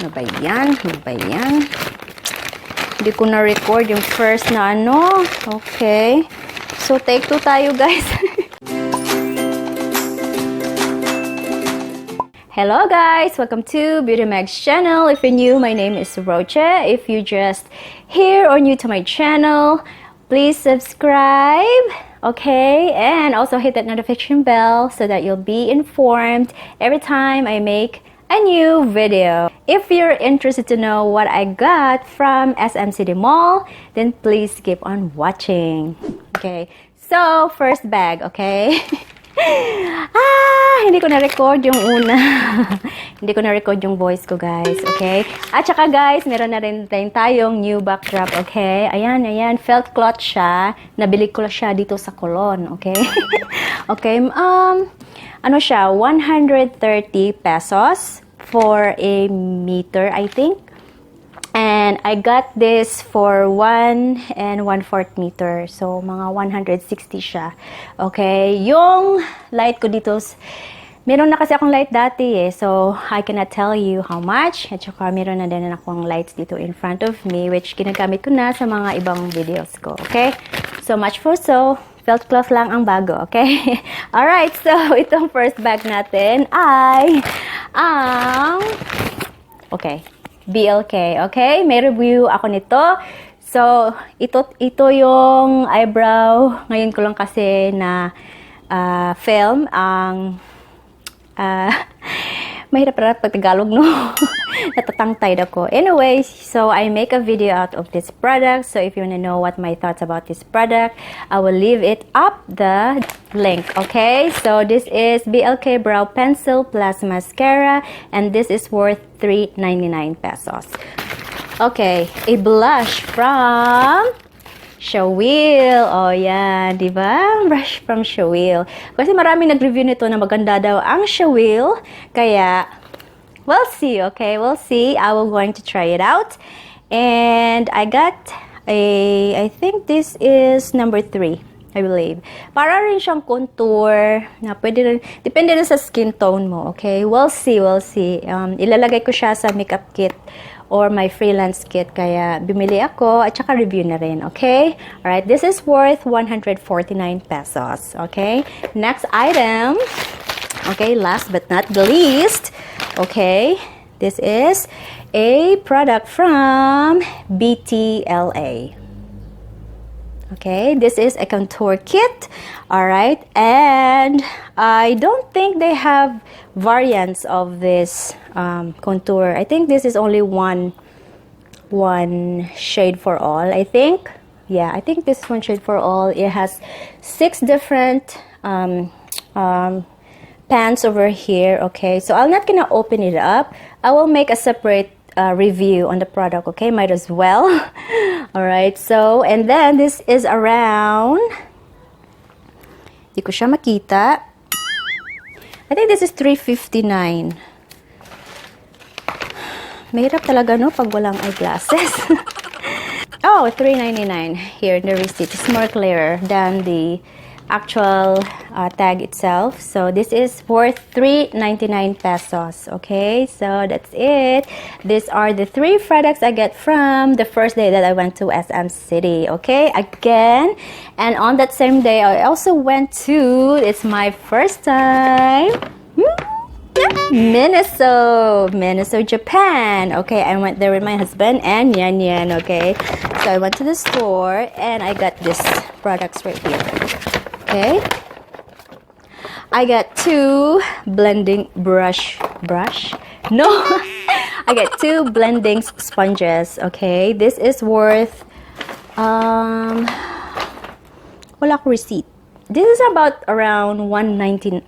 Ano ba yan? Ano ba yan? Hindi ko na-record yung first na ano. Okay. So, take 2 tayo, guys. Hello, guys! Welcome to beautymagz channel. If you're new, my name is Roche. If you just here or new to my channel, please subscribe. Okay, and also hit that notification bell so that you'll be informed every time I make a new video. If you're interested to know what I got from SM City Mall, then please keep on watching. Okay, so first bag, okay? Hindi ko na-record yung una. Hindi ko na-record yung voice ko, guys. Okay? At saka, guys, meron na rin tayong new backdrop. Okay? Ayan, ayan. Felt cloth siya. Nabili ko siya dito sa Colon. Okay? Okay. Ano siya? 130 pesos for a meter, I think. And I got this for 1 1/4 meter. So, mga 160 siya. Okay? Yung light ko dito, meron na kasi akong light dati eh. So, I cannot tell you how much. At saka, meron na din akong lights dito in front of me, which ginagamit ko na sa mga ibang videos ko. Okay? So much for so. Felt cloth lang ang bago. Okay? Alright. So, itong first bag natin ay okay. BLK, okay? May review ako nito. So, ito yung eyebrow. Ngayon ko lang kasi na film ang mahirap pag Tagalog, no? Natatangtay ako. Anyway, so I make a video out of this product. So, if you wanna know what my thoughts about this product, I will leave it up the link, okay? So, this is BLK Brow Pencil Plus Mascara, and this is worth 399 pesos. Okay, a blush from Shawil. Oh, yan. Diba? Brush from Shawil. Kasi maraming nag-review nito na maganda daw ang Shawil. Kaya, we'll see, okay? We'll see. I will going to try it out. And I got I think this is number 3. I believe. Para rin siyang contour na pwede rin, depende rin sa skin tone mo, okay? We'll see, we'll see. Ilalagay ko siya sa makeup kit or my freelance kit, kaya bumili ako at saka review na rin, okay? Alright, this is worth 149 pesos, okay? Next item, okay, last but not the least, okay? This is a product from BTLA. Okay, this is a contour kit, alright, and I don't think they have variants of this contour. I think this is only one shade for all, I think. Yeah, I think this is one shade for all. It has 6 different pans over here, okay, so I'm not gonna open it up. I will make a separate review on the product, okay? Might as well. Alright, so, and then this is around, di ko siya makita. I think this is 359. Mahirap talaga, no? Pag walang eyeglasses. Oh, 399 here in the receipt. It's more clearer than the actual tag itself. So this is worth 399 pesos. Okay, so that's it. These are the 3 products I get from the first day that I went to SM City. Okay, again, and on that same day I also went to, it's my first time, Miniso, Japan. Okay, I went there with my husband and Yan. Okay, so I went to the store and I got these products right here. Okay, I got 2 blending brush. No, I got 2 blending sponges. Okay, this is worth wala ko receipt. This is about around 119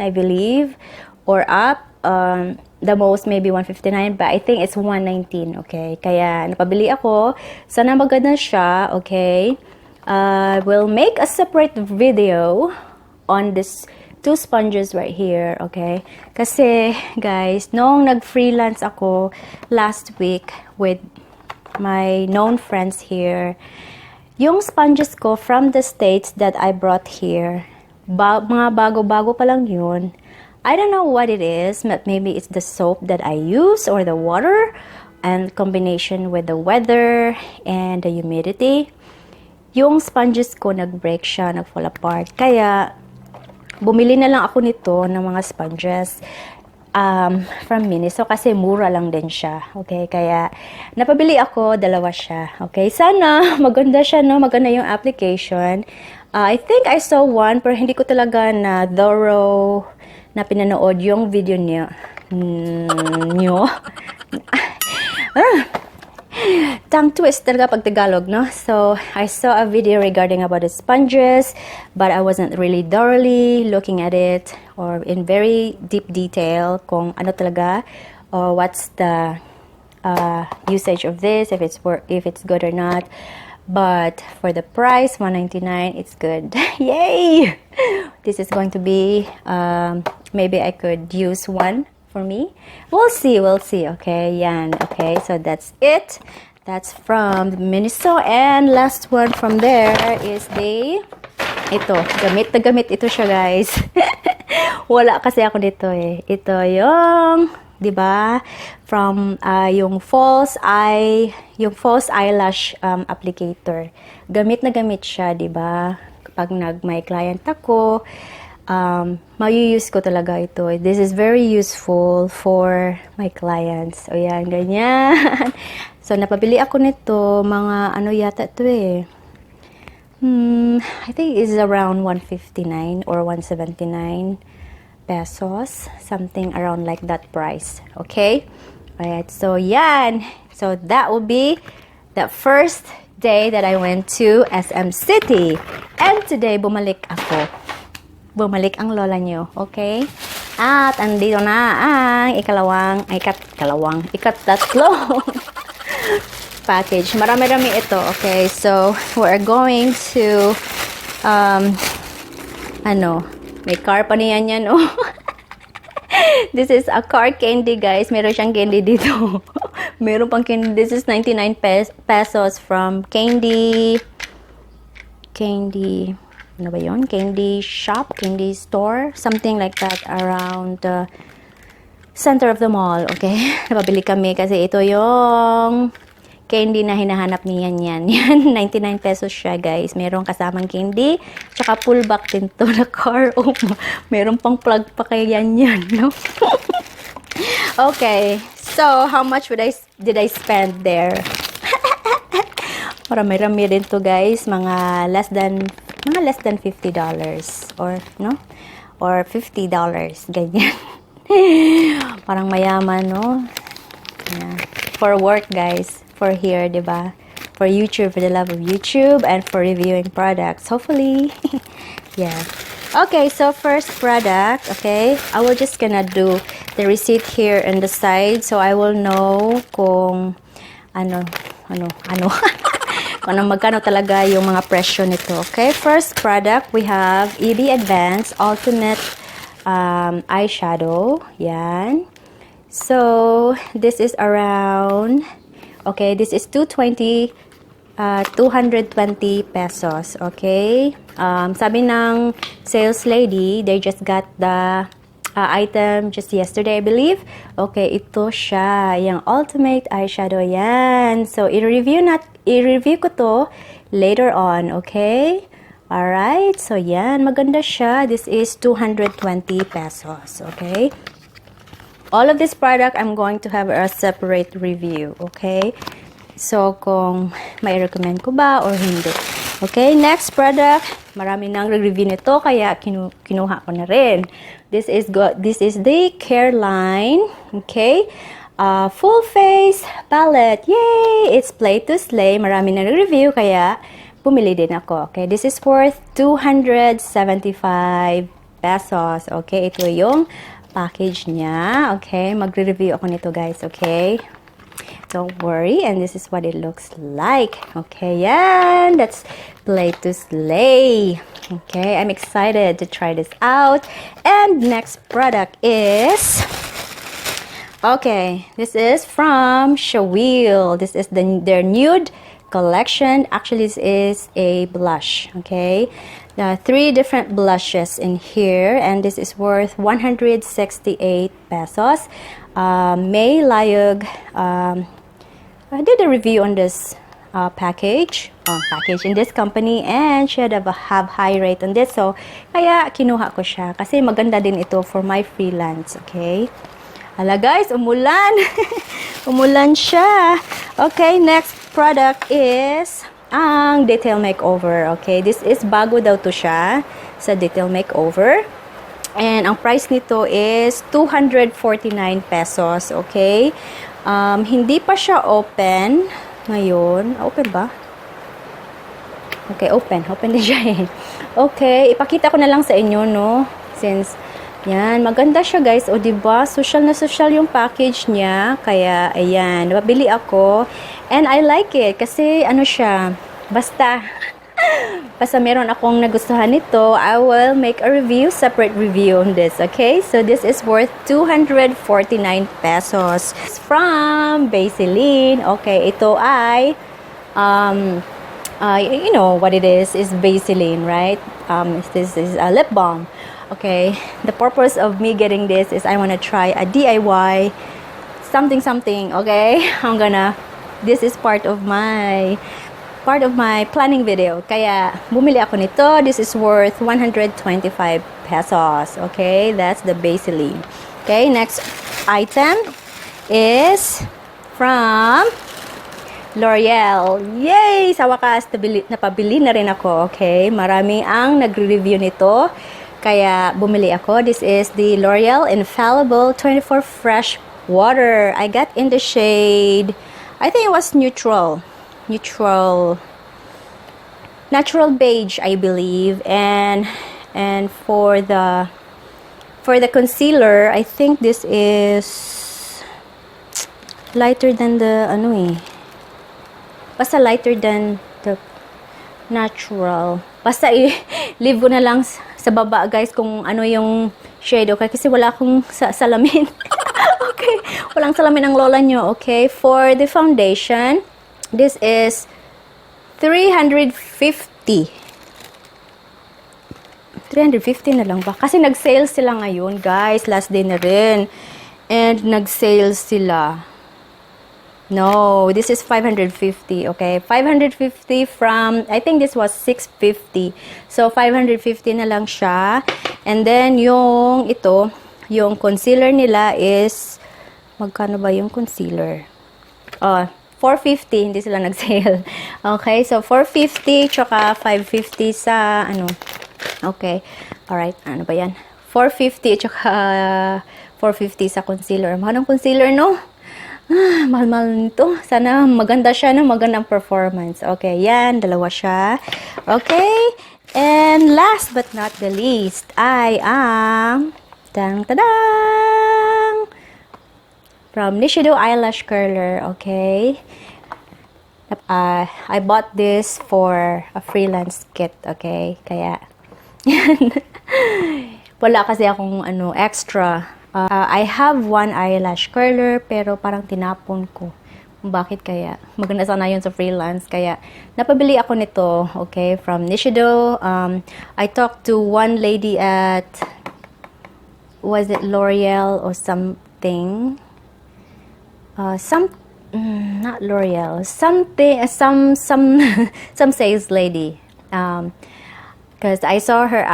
I believe, or up. The most maybe 159, but I think it's 119. Okay, kaya napabili ako. Sana maganda siya. Okay, we'll make a separate video on this 2 sponges right here, okay? Kasi, guys, nung nag-freelance ako last week with my known friends here, yung sponges ko from the States that I brought here, mga bago-bago pa lang yun, I don't know what it is, but maybe it's the soap that I use or the water and combination with the weather and the humidity. Yung sponges ko nag-break siya, nag-fall apart. Kaya bumili na lang ako nito ng mga sponges from Miniso kasi mura lang din siya. Okay, kaya napabili ako, dalawa siya. Okay, sana maganda siya, no? Maganda yung application. I think I saw one pero hindi ko talaga na thorough na pinanood yung video niya. Tongue twist talaga pag Tagalog, no? So, I saw a video regarding about the sponges, but I wasn't really thoroughly looking at it or in very deep detail kung ano talaga or what's the usage of this, if it's good or not. But for the price, $199, it's good. Yay! This is going to be, maybe I could use one for me. We'll see. Okay, yan. Okay, so that's it. That's from Miniso. And last one from there is ito. Gamit na gamit ito siya, guys. Wala kasi ako dito eh. Ito yung, di ba? From yung false eyelash applicator. Gamit na gamit siya, di ba? Kapag may client ako, ma-use ko talaga ito. This is very useful for my clients. O yan, ganyan. So, napabili ako nito, mga ano yata ito eh. I think it's around 159 or 179 pesos. Something around like that price. Okay? Alright, so yan. So, that will be the first day that I went to SM City. And today, bumalik ako. Bumalik ang lola nyo, okay? At andito na ang ikatlong package. Marami-rami ito, okay? So, we're going to, may car pa niyan yan, oh. This is a car candy, guys. Meron siyang candy dito. Meron pang candy. This is 99 pesos from Candy, ano ba yun? Candy shop, candy store, something like that around the center of the mall, okay? Napabili kami kasi ito yung candy na hinahanap niyan yan. 99 pesos siya, guys. Meron kasamang candy, tsaka pullback din to na car. Oh, meron pang plug pa kaya yan, no? Okay, so how much did I spend there? Marami-rami rin to, guys. Mga less than $50 or or $50 ganyan. Parang mayaman, no? Yeah. For work, guys, for here, diba? For YouTube, for the love of YouTube, and for reviewing products, hopefully. Yeah. Okay, so first product, okay, I will just gonna do the receipt here on the side so I will know kung ano kung magkano talaga yung mga presyo nito. Okay, first product, we have EB Advanced Ultimate Eyeshadow. Yan. So, this is around, okay, this is 220 pesos. Okay. Sabi ng sales lady, they just got the item just yesterday, I believe. Okay, ito siya. Yung Ultimate Eyeshadow yan. So, i-review ko to later on, okay? Alright, so yan. Maganda siya. This is 220 pesos, okay? All of this product, I'm going to have a separate review, okay? So, kung may recommend ko ba or hindi. Okay, next product. Marami nang review nito, kaya kinuha ko na rin. This is the Careline, okay? Full face palette. Yay! It's Play to Slay. Marami nang review, kaya bumili din ako. Okay, this is worth 275 pesos. Okay, ito yung package niya. Okay, magre-review ako nito, guys. Okay? Don't worry, and this is what it looks like. Okay, yan. That's Play to Slay. Okay, I'm excited to try this out. And next product is, okay, this is from Shawil. This is their nude collection. Actually, this is a blush, okay? There are 3 different blushes in here, and this is worth 168 pesos. May Layug, I did a review on this package in this company, and she had have high rate on this, so kaya kinuha ko siya kasi maganda din ito for my freelance, okay? Hala guys, umulan. Umulan siya. Okay, next product is ang detail makeover, okay? This is bago daw to siya sa detail makeover, and ang price nito is 249 pesos, okay? Hindi pa siya open ngayon. Open ba? Okay, open din siya eh. Okay, ipakita ko na lang sa inyo, no? Since, yan, maganda siya guys. O, diba? Social na social yung package niya. Kaya, ayan, nabili ako. And I like it. Kasi, ano siya, basta meron akong nagustuhan nito, I will make a review, separate review on this, okay? So, this is worth 249 pesos. It's from Vaseline. Okay, ito ay, you know what it is Vaseline, right? This is a lip balm. Okay, the purpose of me getting this is I want to try a DIY something, okay? This is part of my planning video. Kaya, bumili ako nito. This is worth 125 pesos. Okay, that's the Vaseline. Okay, next item is from L'Oreal. Yay! Sa wakas, napabili na rin ako. Okay, marami ang nagre-review nito. Kaya, bumili ako. This is the L'Oreal Infallible 24 Fresh Water. I got in the shade, I think it was natural beige, I believe, and for the concealer, I think this is lighter than the basta lighter than the natural. Basta leave ko na lang sa baba guys kung ano yung shade, okay? Kasi wala akong salamin. Okay, walang salamin ang lola nyo, okay? For the foundation, this is 350 na lang ba? Kasi nag-sales sila ngayon, guys. Last day na rin. And nag-sales sila. No, this is 550, okay? 550 from, I think this was 650. So, 550 na lang siya. And then, yung concealer nila is, magkano ba yung concealer? 450, hindi sila nag-sale. Okay, so 450, tsaka 550 sa, okay. Alright, ano ba yan? 450, tsaka 450 sa concealer. Mahal ng concealer, no? Mahal-mahal nito. Sana maganda siya, no? Magandang performance. Okay, yan, dalawa siya. Okay, and last but not the least, I am, tadang! From Miniso eyelash curler, okay? I bought this for a freelance kit, okay? Kaya, wala kasi akong extra. I have one eyelash curler, pero parang tinapon ko. Bakit kaya? Maganda sana yun sa freelance. Kaya, napabili ako nito, okay? From Miniso. I talked to one lady at, was it L'Oreal or something? Not L'Oreal, something, some sales lady. Because I saw her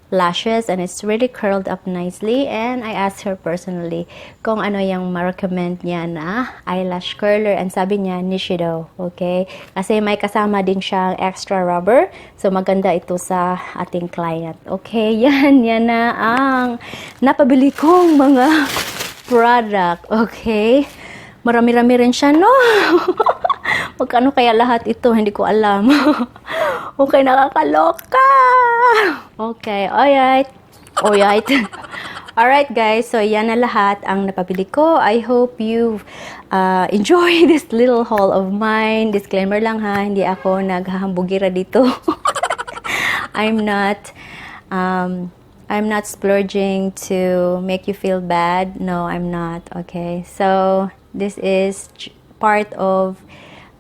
lashes and it's really curled up nicely, and I asked her personally kung ano yung ma-recommend niya na eyelash curler, and sabi niya Miniso, okay? Kasi may kasama din siyang extra rubber, so maganda ito sa ating client. Okay, yan na ang napabili kong mga product, okay? Marami-rami rin siya, no? Magkano kaya lahat ito? Hindi ko alam. Okay, nakakaloka! Okay, alright. Alright, guys. So, yan na lahat ang napabili ko. I hope you enjoy this little haul of mine. Disclaimer lang ha, hindi ako naghahambugira dito. I'm not splurging to make you feel bad. No, I'm not. Okay. So, this is part of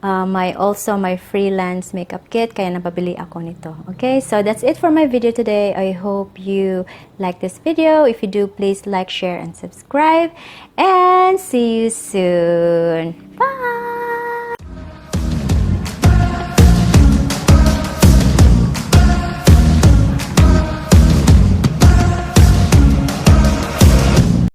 also my freelance makeup kit, kaya napabili ako nito. Okay, so that's it for my video today. I hope you like this video. If you do, please like, share, and subscribe. And see you soon.